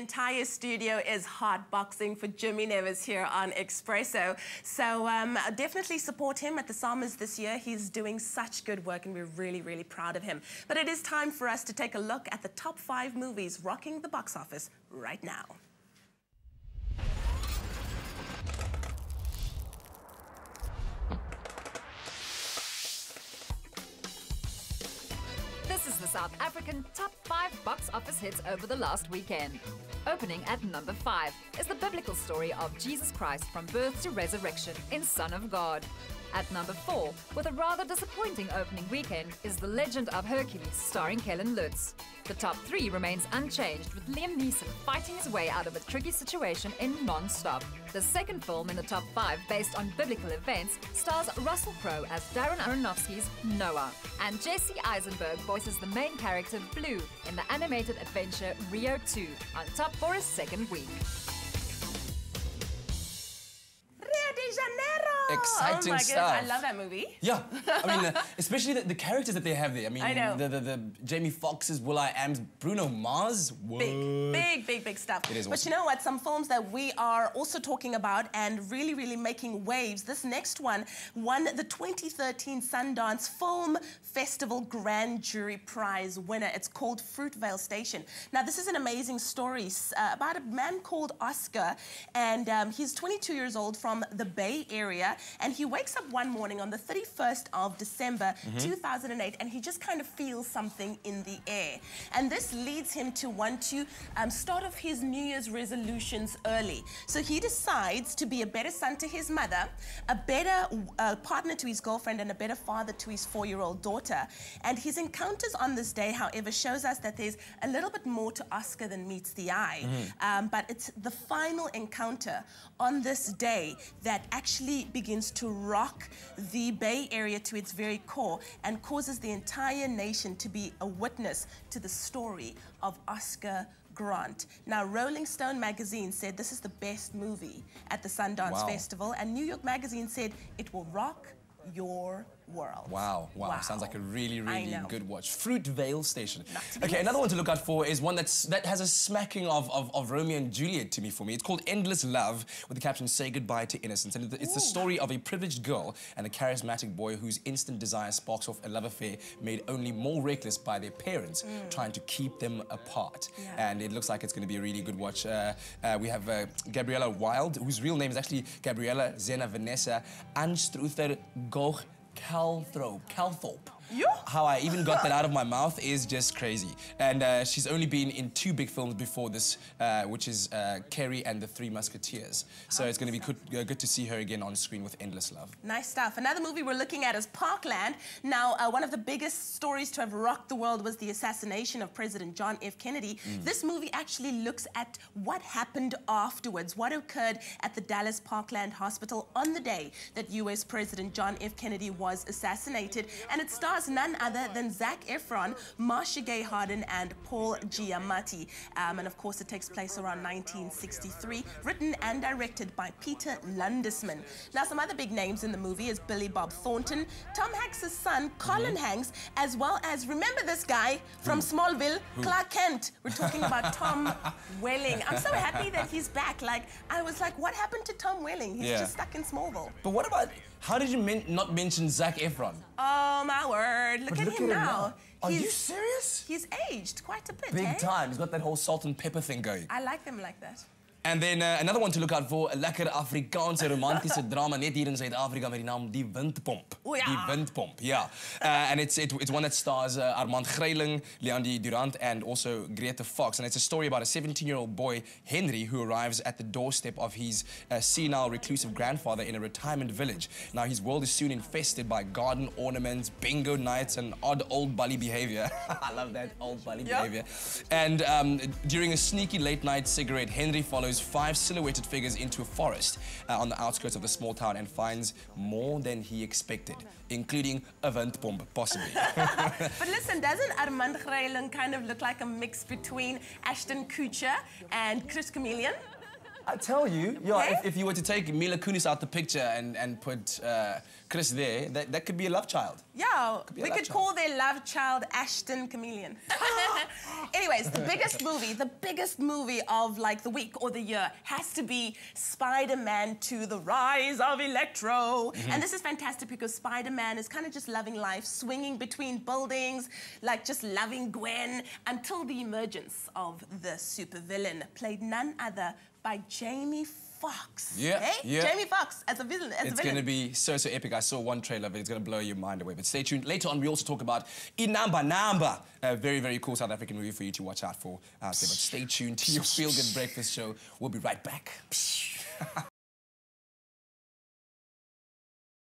entire studio is hotboxing for Jimmy Neves here on Expresso. So definitely support him at the Summers this year. He's doing such good work and we're really, really proud of him. But it is time for us to take a look at the top 5 movies rocking the box office right now. This is the South African top 5 box office hits over the last weekend. Opening at number 5 is the biblical story of Jesus Christ from birth to resurrection in Son of God. At number 4, with a rather disappointing opening weekend, is The Legend of Hercules starring Kellen Lutz. The top 3 remains unchanged, with Liam Neeson fighting his way out of a tricky situation in Non-Stop. The second film in the top 5, based on biblical events, stars Russell Crowe as Darren Aronofsky's Noah, and Jesse Eisenberg voices the main character Blue in the animated adventure Rio 2, on top for his second week. Oh Exciting my stuff. goodness, I love that movie. Yeah, I mean, especially the characters that they have there. I mean, I know. the Jamie Foxx's, will.i.am's, Bruno Mars. What? Big stuff. It is awesome. But you know what? Some films that we are also talking about and really making waves. This next one won the 2013 Sundance Film Festival Grand Jury Prize winner. It's called Fruitvale Station. Now, this is an amazing story about a man called Oscar, and he's 22 years old from the Bay Area, and he wakes up one morning on the 31st of December 2008, and he just kind of feels something in the air. And this leads him to want to start off his New Year's resolutions early. So he decides to be a better son to his mother, a better partner to his girlfriend, and a better father to his 4-year-old daughter. And his encounters on this day, however, shows us that there's a little bit more to Oscar than meets the eye. But it's the final encounter on this day that actually begins to rock the Bay Area to its very core and causes the entire nation to be a witness to the story of Oscar Grant. Now, Rolling Stone magazine said this is the best movie at the Sundance Festival, and New York magazine said it will rock your world. Wow. Sounds like a really good watch. Fruitvale Station. Okay, another one to look out for is one that has a smacking of Romeo and Juliet to me, for me. It's called Endless Love, with the caption "Say Goodbye to Innocence." And it's the story of a privileged girl and a charismatic boy whose instant desire sparks off a love affair made only more reckless by their parents trying to keep them apart. And it looks like it's going to be a really good watch. We have Gabriella Wilde, whose real name is actually Gabriella Zena Vanessa Anstruther Goch Calthorpe. How I even got that out of my mouth is just crazy. And she's only been in 2 big films before this, which is Carrie and the Three Musketeers. So it's going to be good to see her again on screen with Endless Love. Nice stuff. Another movie we're looking at is Parkland. Now, one of the biggest stories to have rocked the world was the assassination of President John F. Kennedy. This movie actually looks at what happened afterwards, what occurred at the Dallas Parkland Hospital on the day that U.S. President John F. Kennedy was assassinated. And it stars none other than Zac Efron, Marcia Gay Harden, and Paul Giamatti. And of course, it takes place around 1963, written and directed by Peter Lundisman. Now, some other big names in the movie is Billy Bob Thornton, Tom Hanks' son, Colin Hanks, as well as, remember this guy from Smallville, Clark Kent. We're talking about Tom Welling. I'm so happy that he's back. Like, I was like, what happened to Tom Welling? He's just stuck in Smallville. But what about, how did you not mention Zac Efron? Oh, my word. Look at him now. Are you serious? He's aged quite a bit, Big time. He's got that whole salt and pepper thing going. I like them like that. And then another one to look out for, 'n lekker Afrikaanse romantische drama net hier in Suid-Afrika met die naam Die Windpomp. Oh ja. Die Windpomp, yeah. And it's one that stars Armand Greiling, Leandie Durant, and also Greta Fox. And it's a story about a 17-year-old boy, Henry, who arrives at the doorstep of his senile, reclusive grandfather in a retirement village. Now, his world is soon infested by garden ornaments, bingo nights, and odd old bully behavior. I love that, old bully behavior. And during a sneaky late-night cigarette, Henry follows 5 silhouetted figures into a forest on the outskirts of the small town and finds more than he expected, including a windpomp, possibly. But listen, doesn't Armand Greiling kind of look like a mix between Ashton Kutcher and Chris Chameleon? I tell you, yeah, if you were to take Mila Kunis out the picture and put Chris there, that could be a love child. Yeah, we could call their love child Ashton Chameleon. Anyways, the biggest movie of like the week or the year has to be Spider-Man 2, The Rise of Electro. And this is fantastic because Spider-Man is kind of just loving life, swinging between buildings, like just loving Gwen, until the emergence of the supervillain, played none other by Jamie Foxx. Yeah. Jamie Foxx as a villain. It's going to be so epic. I saw one trailer of it. It's going to blow your mind away. But stay tuned. Later on, we also talk about Inamba Namba, a very, very cool South African movie for you to watch out for. But stay tuned to your Feel Good Breakfast show. We'll be right back.